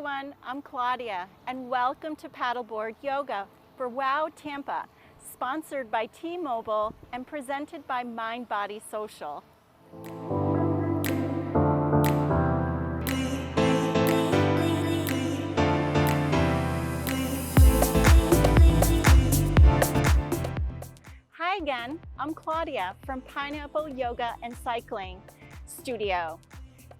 everyone, I'm Claudia and welcome to Paddleboard Yoga for W.O.W Tampa, sponsored by T-Mobile and presented by Mind Body Social. Hi again, I'm Claudia from Pineapple Yoga and Cycling Studio.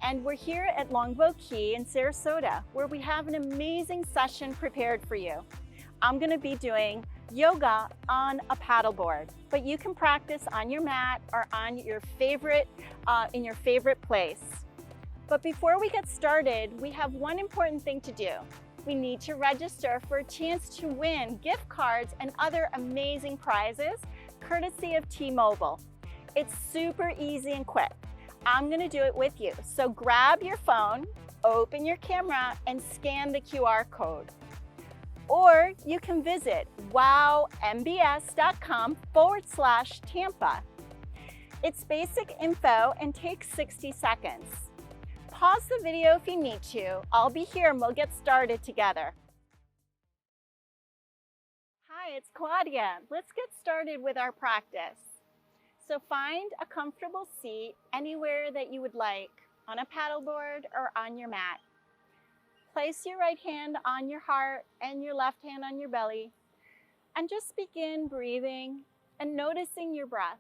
And we're here at Longboat Key in Sarasota, where we have an amazing session prepared for you. I'm gonna be doing yoga on a paddleboard, but you can practice on your mat or on your favorite, in your favorite place. But before we get started, we have one important thing to do. We need to register for a chance to win gift cards and other amazing prizes, courtesy of T-Mobile. It's super easy and quick. I'm gonna do it with you. So grab your phone, open your camera, and scan the QR code. Or you can visit wowmbs.com/Tampa. It's basic info and takes 60 seconds. Pause the video if you need to. I'll be here and we'll get started together. Hi, it's Claudia. Let's get started with our practice. So find a comfortable seat anywhere that you would like, on a paddleboard or on your mat. Place your right hand on your heart and your left hand on your belly, and just begin breathing and noticing your breath.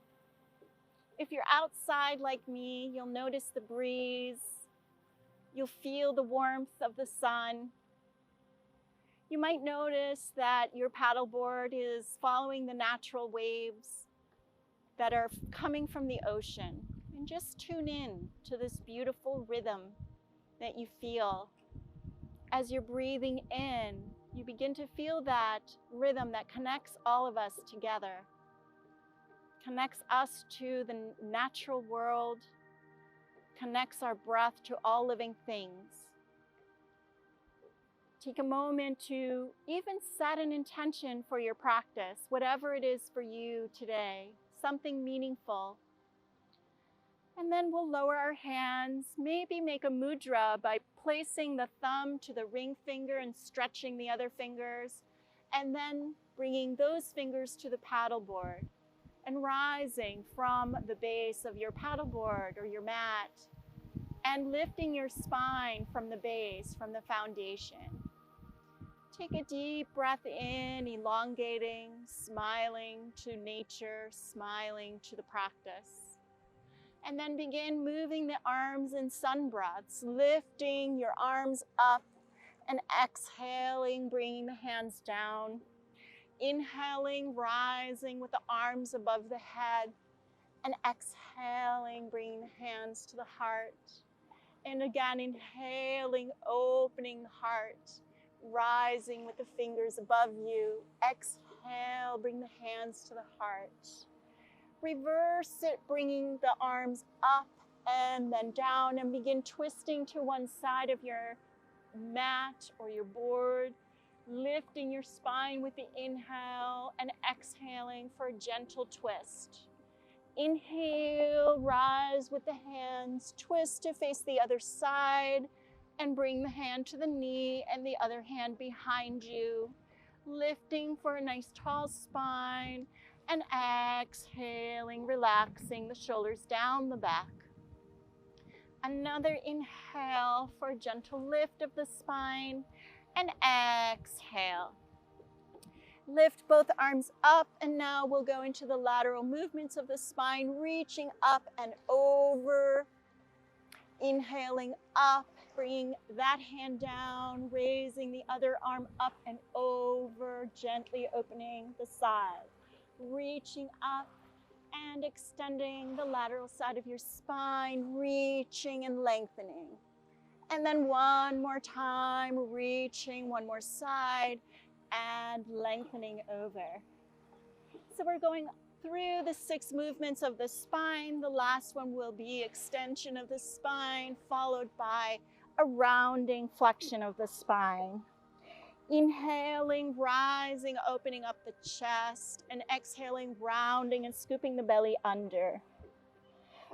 If you're outside like me, you'll notice the breeze. You'll feel the warmth of the sun. You might notice that your paddleboard is following the natural waves that are coming from the ocean, and just tune in to this beautiful rhythm that you feel. As you're breathing in, you begin to feel that rhythm that connects all of us together, connects us to the natural world, connects our breath to all living things. Take a moment to even set an intention for your practice, whatever it is for you today, something meaningful. And then we'll lower our hands, maybe make a mudra by placing the thumb to the ring finger and stretching the other fingers, and then bringing those fingers to the paddleboard and rising from the base of your paddleboard or your mat and lifting your spine from the base, from the foundation. Take a deep breath in, elongating, smiling to nature, smiling to the practice. And then begin moving the arms in sun breaths, lifting your arms up and exhaling, bringing the hands down. Inhaling, rising with the arms above the head, and exhaling, bringing the hands to the heart. And again, inhaling, opening the heart. Rising with the fingers above you. Exhale, bring the hands to the heart. Reverse it, bringing the arms up and then down, and begin twisting to one side of your mat or your board, lifting your spine with the inhale and exhaling for a gentle twist. Inhale, rise with the hands, twist to face the other side, and bring the hand to the knee and the other hand behind you, lifting for a nice tall spine, and exhaling, relaxing the shoulders down the back. Another inhale for a gentle lift of the spine, and exhale. Lift both arms up, and now we'll go into the lateral movements of the spine, reaching up and over. Inhaling up, bringing that hand down, raising the other arm up and over, gently opening the side. Reaching up and extending the lateral side of your spine, reaching and lengthening. And then one more time, reaching one more side and lengthening over. So we're going through the 6 movements of the spine. The last one will be extension of the spine, followed by a rounding flexion of the spine. Inhaling, rising, opening up the chest, and exhaling, rounding and scooping the belly under.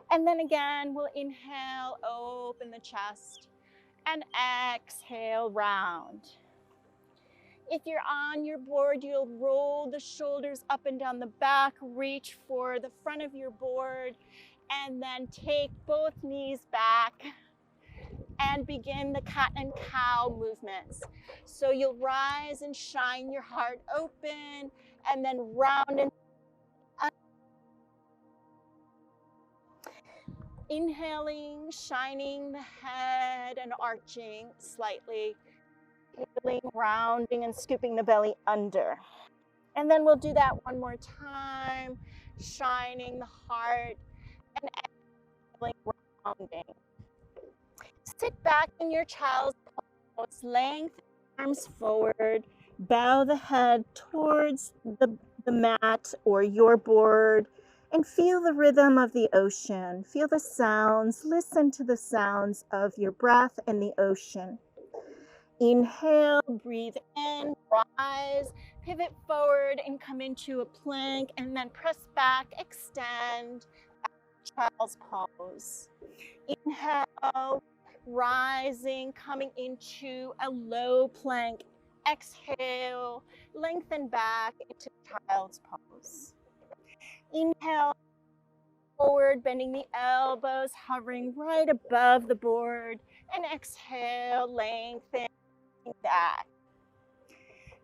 And then again, we'll inhale, open the chest, and exhale, round. If you're on your board, you'll roll the shoulders up and down the back, reach for the front of your board, and then take both knees back and begin the cat and cow movements. So you'll rise and shine your heart open, and then round and inhaling, shining the head and arching slightly, feeling, rounding and scooping the belly under. And then we'll do that one more time, shining the heart and exhaling, rounding. Sit back in your child's pose, lengthen arms forward, bow the head towards the mat or your board, and feel the rhythm of the ocean. Feel the sounds, listen to the sounds of your breath and the ocean. Inhale, breathe in, rise, pivot forward and come into a plank, and then press back, extend, child's pose. Inhale, rising, coming into a low plank. Exhale, lengthen back into child's pose. Inhale, forward, bending the elbows, hovering right above the board. And exhale, lengthen back.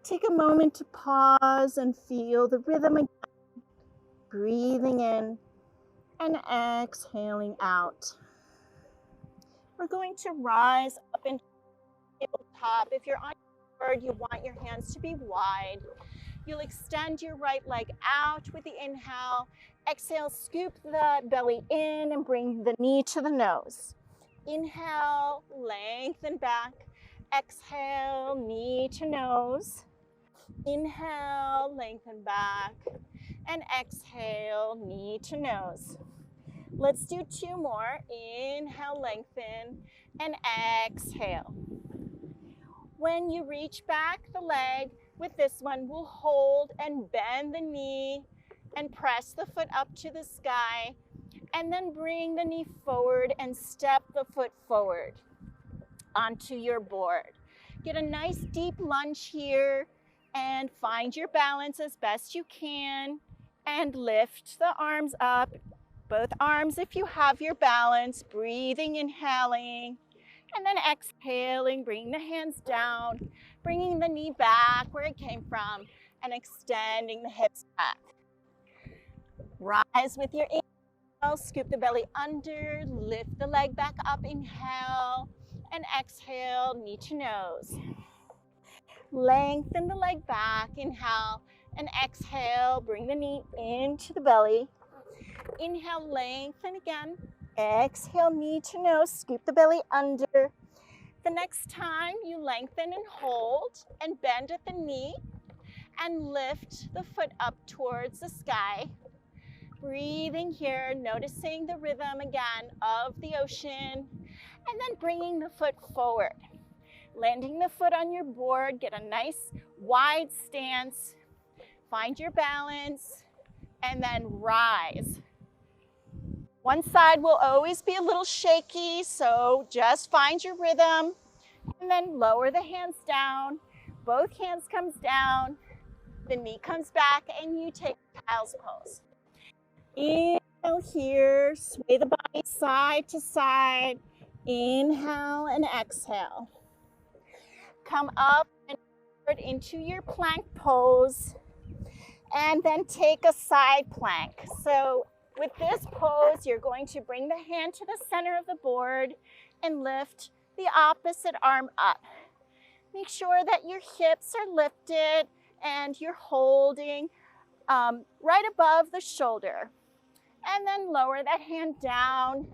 Take a moment to pause and feel the rhythm again. Breathing in and exhaling out. We're going to rise up into tabletop. If you're on your board, you want your hands to be wide. You'll extend your right leg out with the inhale. Exhale, scoop the belly in and bring the knee to the nose. Inhale, lengthen back. Exhale, knee to nose. Inhale, lengthen back. And exhale, knee to nose. Let's do two more. Inhale, lengthen, and exhale. When you reach back the leg, with this one, we'll hold and bend the knee and press the foot up to the sky, and then bring the knee forward and step the foot forward onto your board. Get a nice deep lunge here and find your balance as best you can, and lift the arms up, both arms if you have your balance, breathing, inhaling, and then exhaling, bring the hands down, bringing the knee back where it came from, and extending the hips back. Rise with your inhale, scoop the belly under, lift the leg back up, inhale, and exhale, knee to nose. Lengthen the leg back, inhale, and exhale, bring the knee into the belly. Inhale, lengthen again. Exhale, knee to nose, scoop the belly under. The next time you lengthen and hold and bend at the knee and lift the foot up towards the sky. Breathing here, noticing the rhythm again of the ocean, and then bringing the foot forward. Landing the foot on your board, get a nice wide stance, find your balance, and then rise. One side will always be a little shaky, so just find your rhythm, and then lower the hands down. Both hands comes down, the knee comes back, and you take child's pose. Inhale here, sway the body side to side. Inhale and exhale. Come up and forward into your plank pose, and then take a side plank. So with this pose, you're going to bring the hand to the center of the board and lift the opposite arm up. Make sure that your hips are lifted and you're holding right above the shoulder. And then lower that hand down,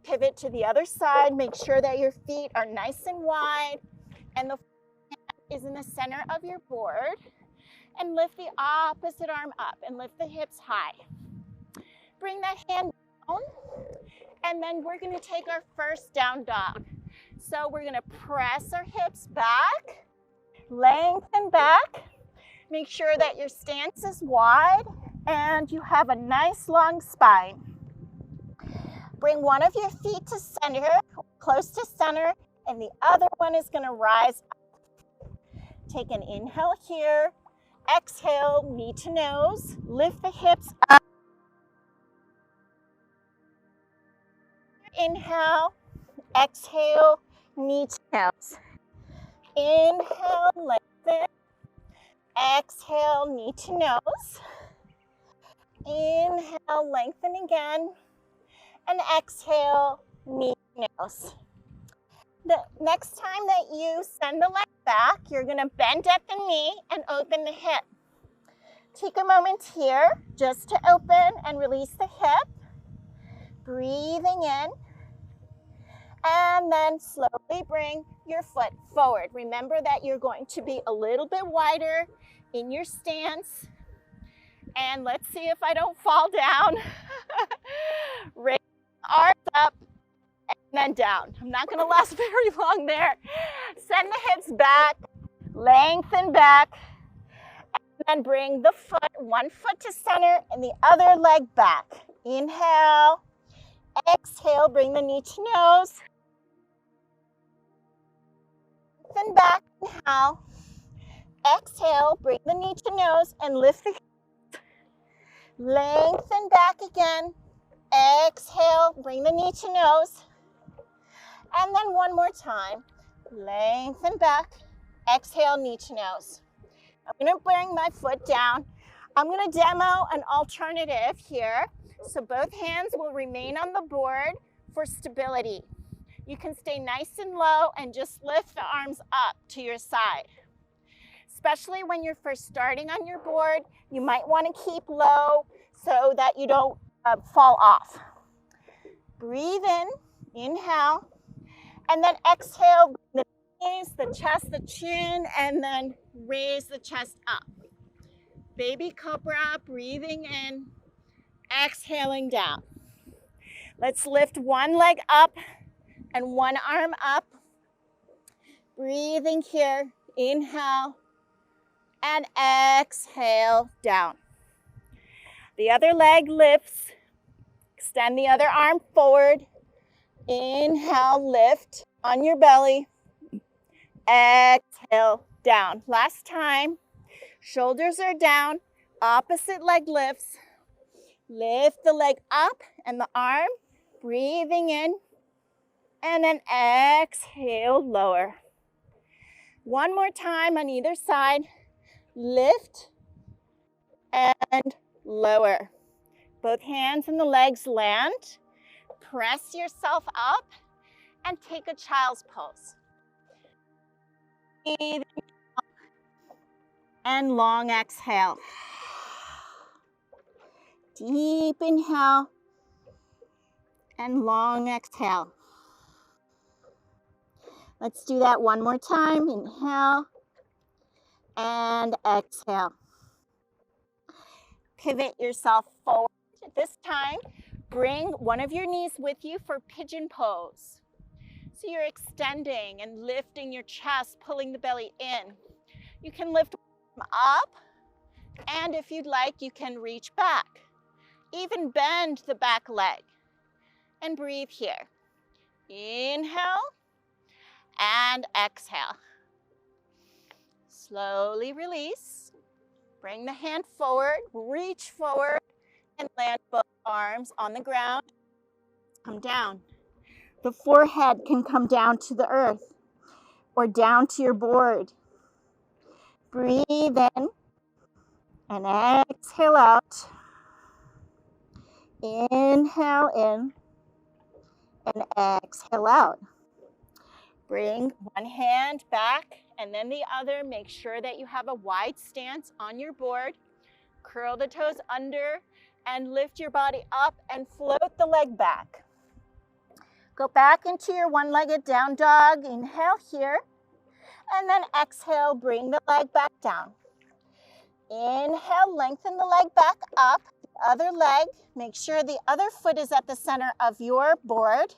pivot to the other side, make sure that your feet are nice and wide and the hand is in the center of your board, and lift the opposite arm up and lift the hips high. Bring that hand down, and then we're going to take our first down dog. So we're going to press our hips back, lengthen back, make sure that your stance is wide and you have a nice long spine. Bring one of your feet to center, close to center, and the other one is going to rise up. Take an inhale here. Exhale, knee to nose. Lift the hips up. Inhale. Exhale, knee to nose. Inhale, lengthen. Exhale, knee to nose. Inhale, lengthen again. And exhale, knee to nose. The next time that you send the leg back, you're going to bend at the knee and open the hip. Take a moment here just to open and release the hip. Breathing in. And then slowly bring your foot forward. Remember that you're going to be a little bit wider in your stance. And let's see if I don't fall down. Raise the arms up and then down. I'm not going to last very long there. Send the hips back, lengthen back, and then bring the foot, one foot to center and the other leg back. Inhale, exhale, bring the knee to nose. Lengthen back, inhale. Exhale, bring the knee to nose and lift the hips. Lengthen back again. Exhale, bring the knee to nose. And then one more time. Lengthen back. Exhale, knee to nose. I'm going to bring my foot down. I'm going to demo an alternative here. So both hands will remain on the board for stability. You can stay nice and low and just lift the arms up to your side. Especially when you're first starting on your board, you might want to keep low so that you don't fall off. Breathe in, inhale, and then exhale, the knees, the chest, the chin, and then raise the chest up. Baby cobra, breathing in, exhaling down. Let's lift one leg up and one arm up. Breathing here, inhale, and exhale down. The other leg lifts. Extend the other arm forward. Inhale, lift on your belly. Exhale, down. Last time. Shoulders are down. Opposite leg lifts. Lift the leg up and the arm. Breathing in. And then exhale, lower. One more time on either side. Lift and lower. Both hands and the legs land. Press yourself up and take a child's pose. Breathe and long exhale. Deep inhale and long exhale. Let's do that one more time. Inhale and exhale. Pivot yourself forward. This time, bring one of your knees with you for pigeon pose. So you're extending and lifting your chest, pulling the belly in. You can lift up, and if you'd like, you can reach back. Even bend the back leg. And breathe here. Inhale and exhale. Slowly release. Bring the hand forward, reach forward, and land both arms on the ground. Come down. The forehead can come down to the earth or down to your board. Breathe in and exhale out. Inhale in and exhale out. Bring one hand back and then the other. Make sure that you have a wide stance on your board. Curl the toes under and lift your body up and float the leg back. Go back into your one-legged down dog. Inhale here. And then exhale, bring the leg back down. Inhale, lengthen the leg back up. The other leg, make sure the other foot is at the center of your board.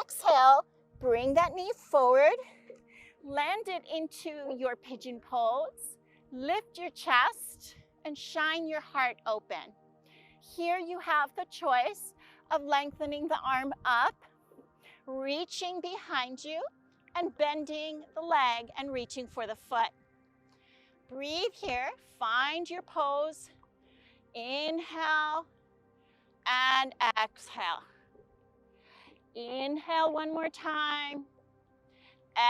Exhale, bring that knee forward. Land it into your pigeon pose. Lift your chest and shine your heart open. Here you have the choice of lengthening the arm up, reaching behind you, and bending the leg and reaching for the foot. Breathe here, find your pose. Inhale and exhale. Inhale one more time.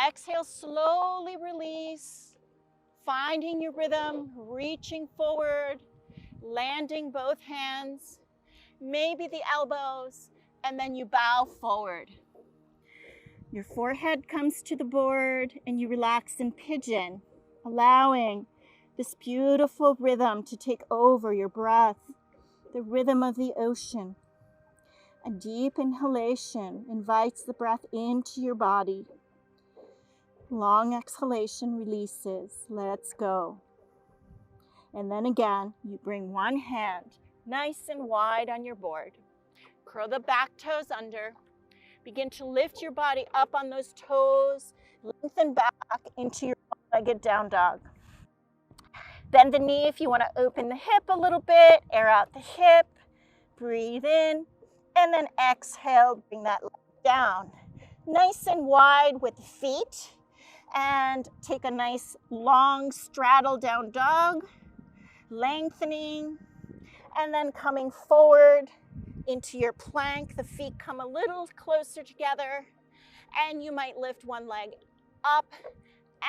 Exhale, slowly release. Finding your rhythm, reaching forward, landing both hands, maybe the elbows, and then you bow forward. Your forehead comes to the board and you relax in pigeon, allowing this beautiful rhythm to take over your breath, the rhythm of the ocean. A deep inhalation invites the breath into your body. Long exhalation releases, let's go. And then again, you bring one hand nice and wide on your board. Curl the back toes under. Begin to lift your body up on those toes. Lengthen back into your one-legged down dog. Bend the knee if you want to open the hip a little bit. Air out the hip. Breathe in. And then exhale, bring that leg down. Nice and wide with the feet. And take a nice long straddle down dog. Lengthening. And then coming forward into your plank. The feet come a little closer together. And you might lift one leg up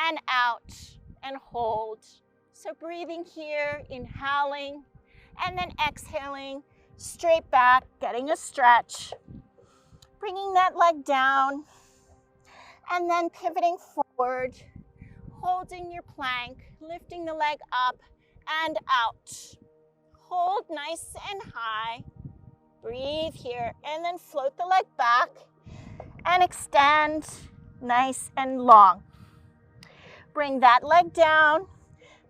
and out and hold. So breathing here, inhaling, and then exhaling, straight back, getting a stretch. Bringing that leg down, and then pivoting forward, holding your plank, lifting the leg up and out. Hold nice and high. Breathe here, and then float the leg back and extend nice and long. Bring that leg down.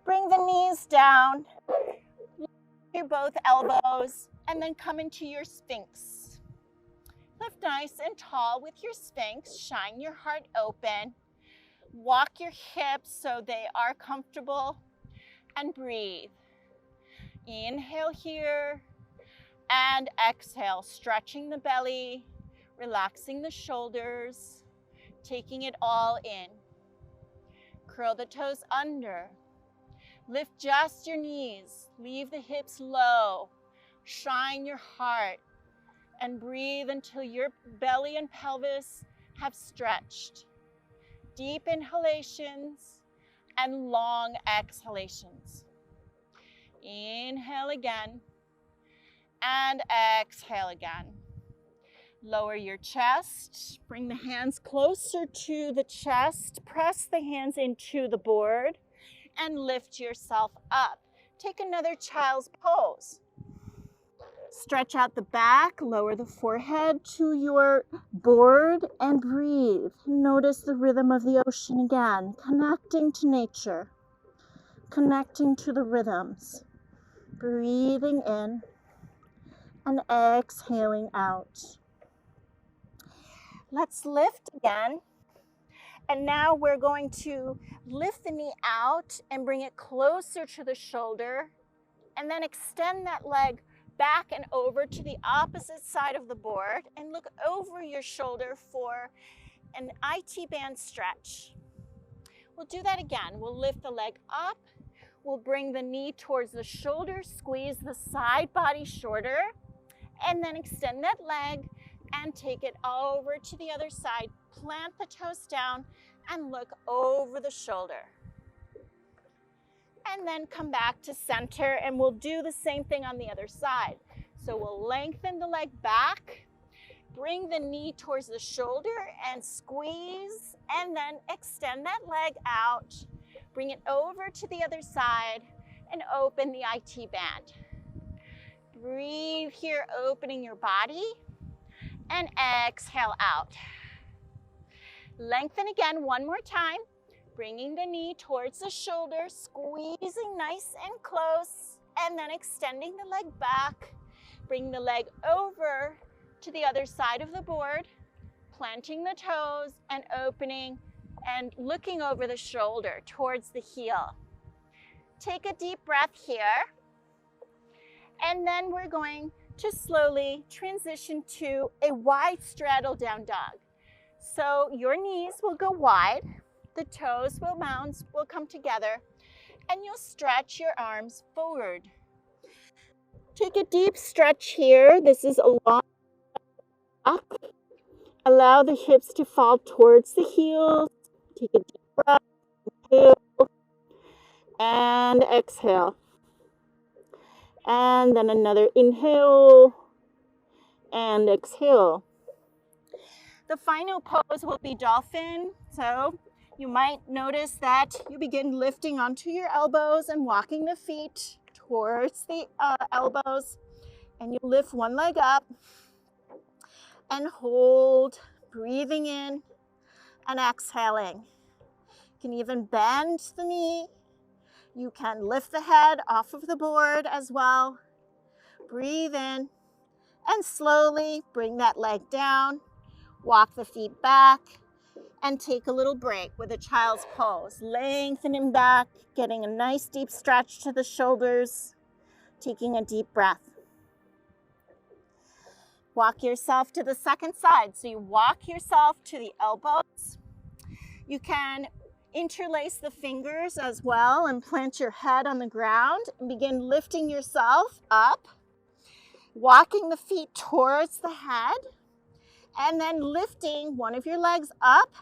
Bring the knees down, lift both elbows, and then come into your Sphinx. Lift nice and tall with your Sphinx. Shine your heart open. Walk your hips so they are comfortable, and breathe. Inhale here, and exhale, stretching the belly, relaxing the shoulders, taking it all in. Curl the toes under. Lift just your knees, leave the hips low, shine your heart, and breathe until your belly and pelvis have stretched. Deep inhalations and long exhalations. Inhale again, and exhale again. Lower your chest, bring the hands closer to the chest, press the hands into the board, and lift yourself up. Take another child's pose. Stretch out the back, lower the forehead to your board, and breathe. Notice the rhythm of the ocean again, connecting to nature, connecting to the rhythms. Breathing in and exhaling out. Let's lift again. And now we're going to lift the knee out and bring it closer to the shoulder, and then extend that leg back and over to the opposite side of the board and look over your shoulder for an IT band stretch. We'll do that again. We'll lift the leg up. We'll bring the knee towards the shoulder, squeeze the side body shorter, and then extend that leg and take it over to the other side. Plant the toes down and look over the shoulder. And then come back to center, and we'll do the same thing on the other side. So we'll lengthen the leg back, bring the knee towards the shoulder and squeeze, and then extend that leg out. Bring it over to the other side and open the IT band. Breathe here, opening your body, and exhale out. Lengthen again one more time, bringing the knee towards the shoulder, squeezing nice and close, and then extending the leg back. Bring the leg over to the other side of the board, planting the toes and opening and looking over the shoulder towards the heel. Take a deep breath here, and then we're going to slowly transition to a wide straddle down dog. So your knees will go wide, the toes will come together, and you'll stretch your arms forward. Take a deep stretch here. This is a long back. Allow the hips to fall towards the heels. Take a deep breath, inhale, and exhale. And then another inhale and exhale. The final pose will be dolphin. So you might notice that you begin lifting onto your elbows and walking the feet towards the elbows. And you lift one leg up and hold, breathing in and exhaling. You can even bend the knee. You can lift the head off of the board as well. Breathe in and slowly bring that leg down. Walk the feet back and take a little break with a child's pose. Lengthening back, getting a nice deep stretch to the shoulders, taking a deep breath. Walk yourself to the second side. So you walk yourself to the elbows. You can interlace the fingers as well and plant your head on the ground and begin lifting yourself up, walking the feet towards the head, and then lifting one of your legs up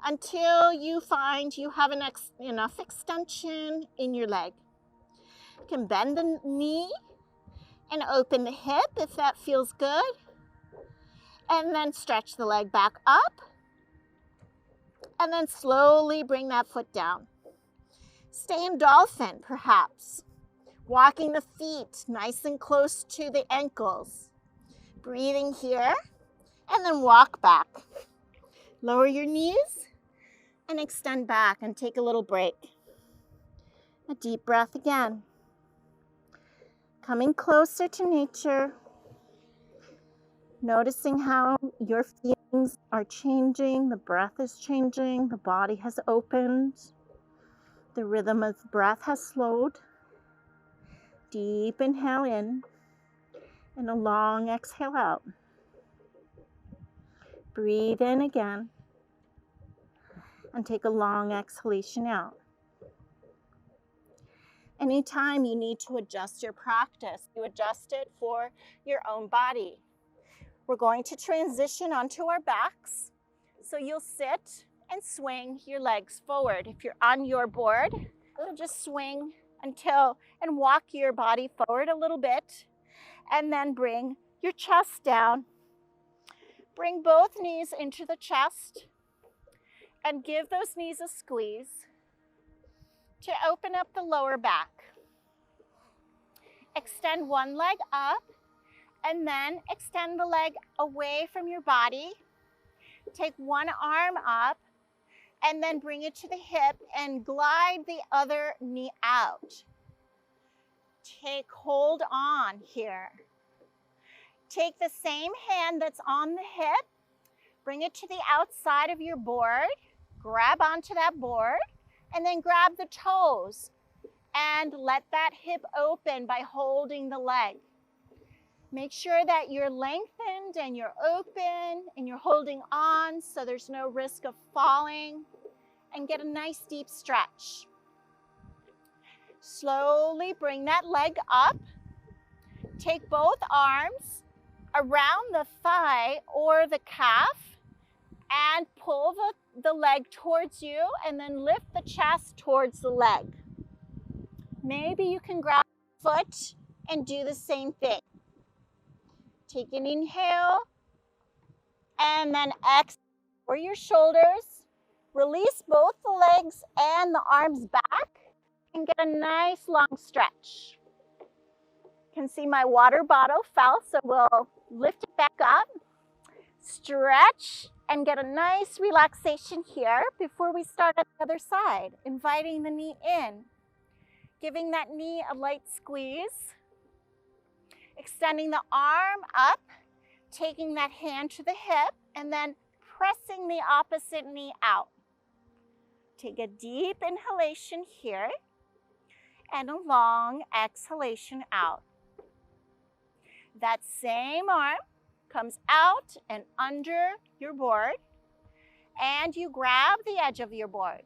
until you find you have enough extension in your leg. You can bend the knee and open the hip if that feels good. And then stretch the leg back up. And then slowly bring that foot down. Stay in dolphin, perhaps. Walking the feet nice and close to the ankles. Breathing here. And then walk back. Lower your knees and extend back and take a little break. A deep breath again. Coming closer to nature. Noticing how your feelings are changing, the breath is changing, the body has opened, the rhythm of breath has slowed. Deep inhale in and a long exhale out. Breathe in again and take a long exhalation out. Anytime you need to adjust your practice, you adjust it for your own body. We're going to transition onto our backs. So you'll sit and swing your legs forward. If you're on your board, you'll just swing and walk your body forward a little bit, and then bring your chest down. Bring both knees into the chest and give those knees a squeeze to open up the lower back. Extend one leg up and then extend the leg away from your body. Take one arm up and then bring it to the hip and glide the other knee out. Hold on here. Take the same hand that's on the hip, bring it to the outside of your board, grab onto that board, and then grab the toes and let that hip open by holding the leg. Make sure that you're lengthened and you're open and you're holding on so there's no risk of falling, and get a nice deep stretch. Slowly bring that leg up. Take both arms around the thigh or the calf and pull the leg towards you, and then lift the chest towards the leg. Maybe you can grab the foot and do the same thing. Take an inhale and then exhale for your shoulders. Release both the legs and the arms back and get a nice long stretch. You can see my water bottle fell, so we'll lift it back up. Stretch and get a nice relaxation here before we start on the other side. Inviting the knee in, giving that knee a light squeeze. Extending the arm up, taking that hand to the hip, and then pressing the opposite knee out. Take a deep inhalation here and a long exhalation out. That same arm comes out and under your board. and you grab the edge of your board.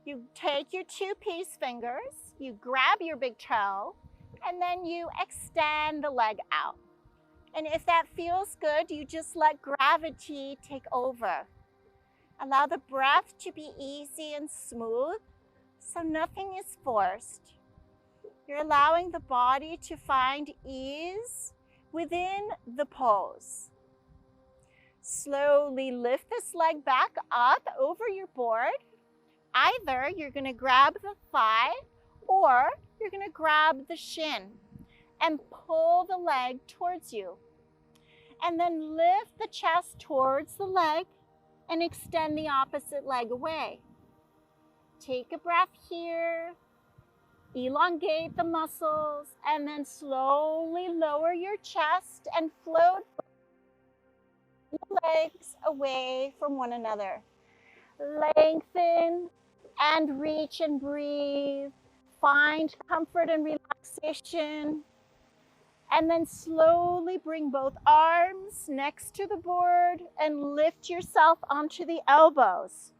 You take your two peace fingers, you grab your big toe, and then you extend the leg out. And if that feels good, you just let gravity take over. Allow the breath to be easy and smooth, so nothing is forced. You're allowing the body to find ease within the pose. Slowly lift this leg back up over your board. Either you're going to grab the thigh or you're going to grab the shin and pull the leg towards you. And then lift the chest towards the leg and extend the opposite leg away. Take a breath here. Elongate the muscles and then slowly lower your chest and float the legs away from one another. Lengthen and reach and breathe. Find comfort and relaxation. And then slowly bring both arms next to the board and lift yourself onto the elbows.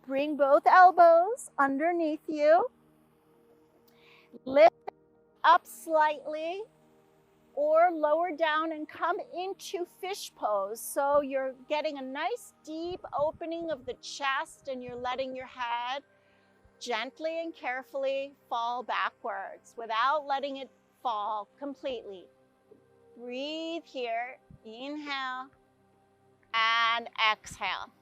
Bring both elbows underneath you. Lift up slightly or lower down and come into fish pose. So you're getting a nice deep opening of the chest and you're letting your head gently and carefully fall backwards without letting it fall completely. Breathe here. Inhale and exhale.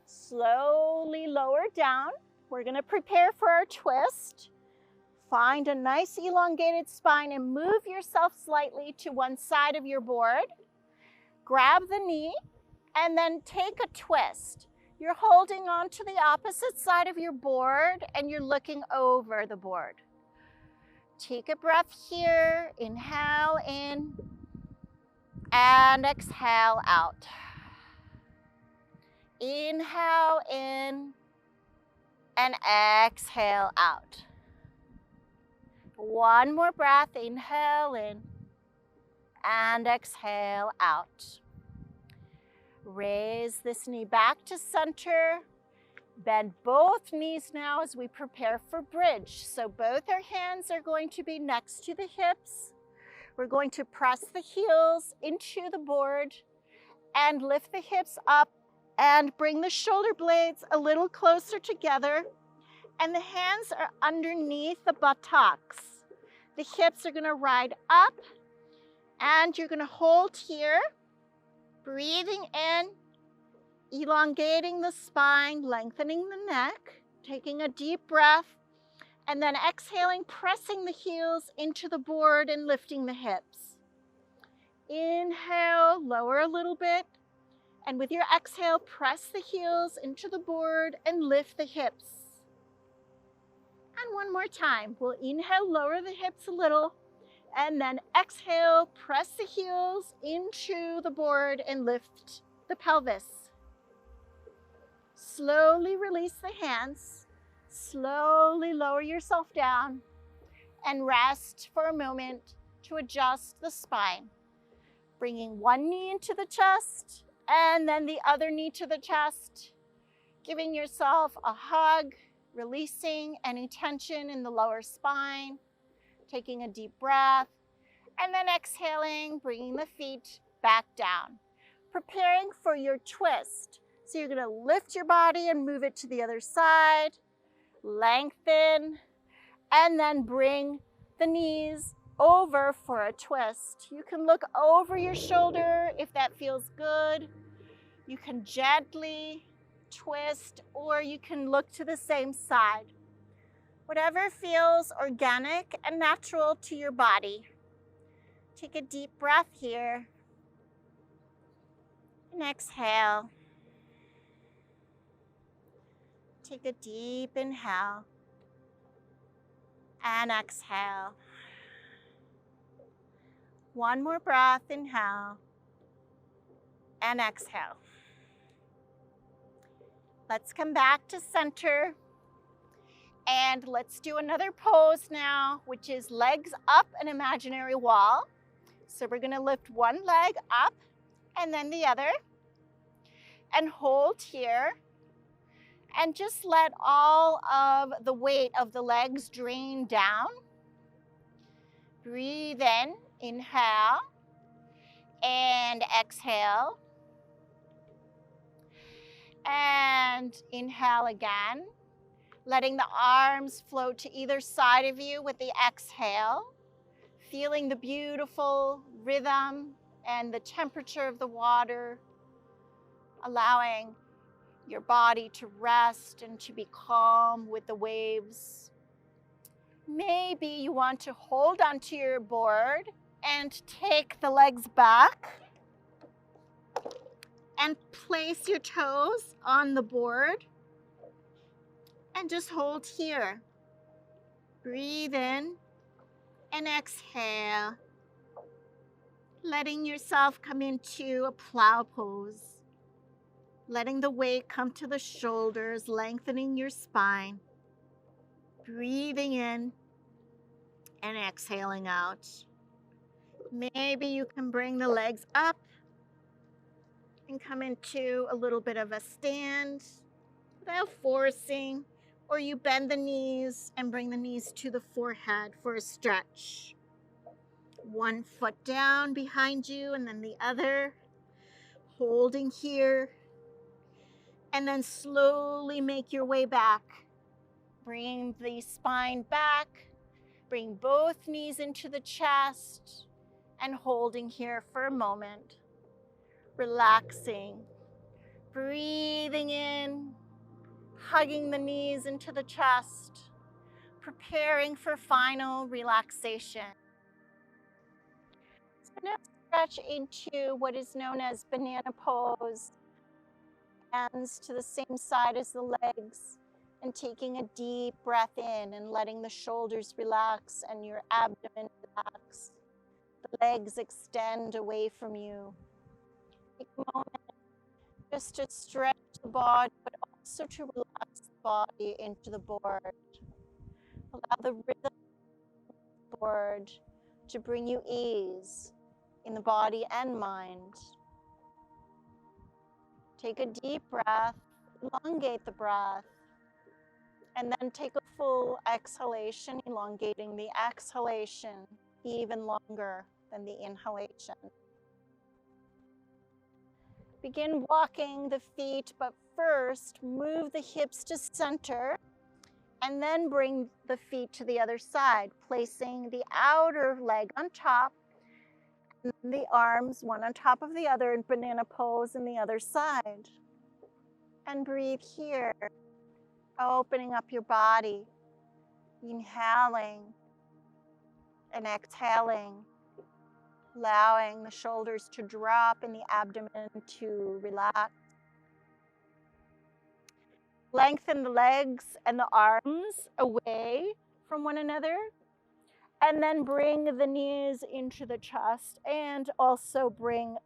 Slowly lower down. We're going to prepare for our twist. Find a nice elongated spine and move yourself slightly to one side of your board. Grab the knee and then take a twist. You're holding on to the opposite side of your board and you're looking over the board. Take a breath here. Inhale in and exhale out. Inhale in and exhale out. One more breath. Inhale in and exhale out. Raise this knee back to center. Bend both knees now as we prepare for bridge. So both our hands are going to be next to the hips. We're going to press the heels into the board and lift the hips up and bring the shoulder blades a little closer together. And the hands are underneath the buttocks. The hips are going to ride up and you're going to hold here, breathing in, elongating the spine, lengthening the neck, taking a deep breath, and then exhaling, pressing the heels into the board and lifting the hips. Inhale, lower a little bit, and with your exhale, press the heels into the board and lift the hips. And one more time, we'll inhale, lower the hips a little, and then exhale, press the heels into the board and lift the pelvis. Slowly release the hands, slowly lower yourself down, and rest for a moment to adjust the spine. Bringing one knee into the chest, and then the other knee to the chest, giving yourself a hug, releasing any tension in the lower spine, taking a deep breath, and then exhaling, bringing the feet back down. Preparing for your twist. So you're going to lift your body and move it to the other side, lengthen, and then bring the knees over for a twist. You can look over your shoulder if that feels good. You can gently twist, or you can look to the same side. Whatever feels organic and natural to your body. Take a deep breath here. And exhale. Take a deep inhale. And exhale. One more breath, inhale. And exhale. Let's come back to center. And let's do another pose now, which is legs up an imaginary wall. So we're going to lift one leg up and then the other. And hold here. And just let all of the weight of the legs drain down. Breathe in, inhale, and exhale. And inhale again, letting the arms float to either side of you with the exhale, feeling the beautiful rhythm and the temperature of the water, allowing your body to rest and to be calm with the waves. Maybe you want to hold onto your board and take the legs back and place your toes on the board and just hold here. Breathe in and exhale, letting yourself come into a plow pose, letting the weight come to the shoulders, lengthening your spine. Breathing in and exhaling out. Maybe you can bring the legs up and come into a little bit of a stand without forcing, or you bend the knees and bring the knees to the forehead for a stretch. One foot down behind you and then the other, holding here, and then slowly make your way back. Bring the spine back, bring both knees into the chest, and holding here for a moment. Relaxing, breathing in, hugging the knees into the chest, preparing for final relaxation. So now stretch into what is known as banana pose. Hands to the same side as the legs, and taking a deep breath in and letting the shoulders relax and your abdomen relax. The legs extend away from you. Take a moment just to stretch the body, but also to relax the body into the board. Allow the rhythm of the board to bring you ease in the body and mind. Take a deep breath, elongate the breath, and then take a full exhalation, elongating the exhalation even longer than the inhalation. Begin walking the feet, but first move the hips to center and then bring the feet to the other side, placing the outer leg on top and the arms one on top of the other in banana pose in the other side. And breathe here, opening up your body, inhaling and exhaling, allowing the shoulders to drop and the abdomen to relax. Lengthen the legs and the arms away from one another, and then bring the knees into the chest and also bring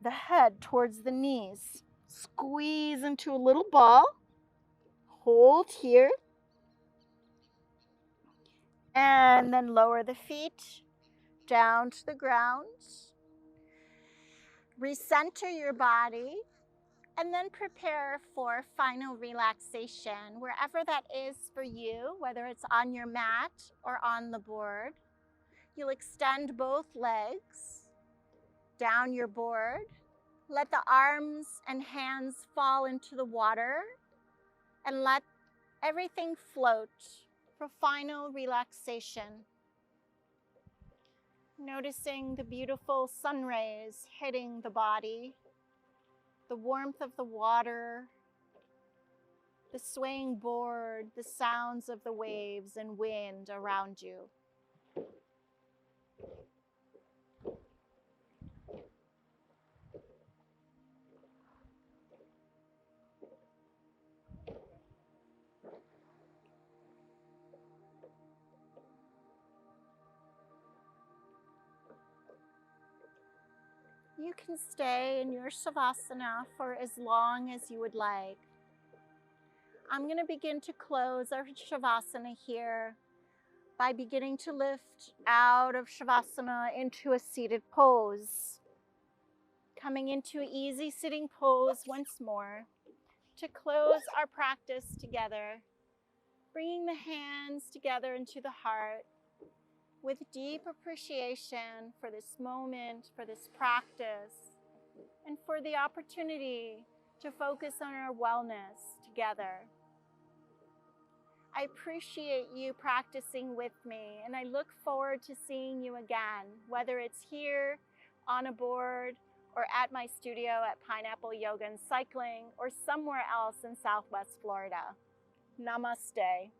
the head towards the knees. Squeeze into a little ball, hold here, and then lower the feet down to the ground. Recenter your body, and then prepare for final relaxation, wherever that is for you, whether it's on your mat or on the board. You'll extend both legs down your board. Let the arms and hands fall into the water, and let everything float for final relaxation. Noticing the beautiful sun rays hitting the body, the warmth of the water, the swaying board, the sounds of the waves and wind around you. You can stay in your Shavasana for as long as you would like. I'm going to begin to close our Shavasana here by beginning to lift out of Shavasana into a seated pose. Coming into an easy sitting pose once more to close our practice together, bringing the hands together into the heart with deep appreciation for this moment, for this practice, and for the opportunity to focus on our wellness together. I appreciate you practicing with me, and I look forward to seeing you again, whether it's here on a board or at my studio at Pineapple Yoga and Cycling or somewhere else in Southwest Florida. Namaste.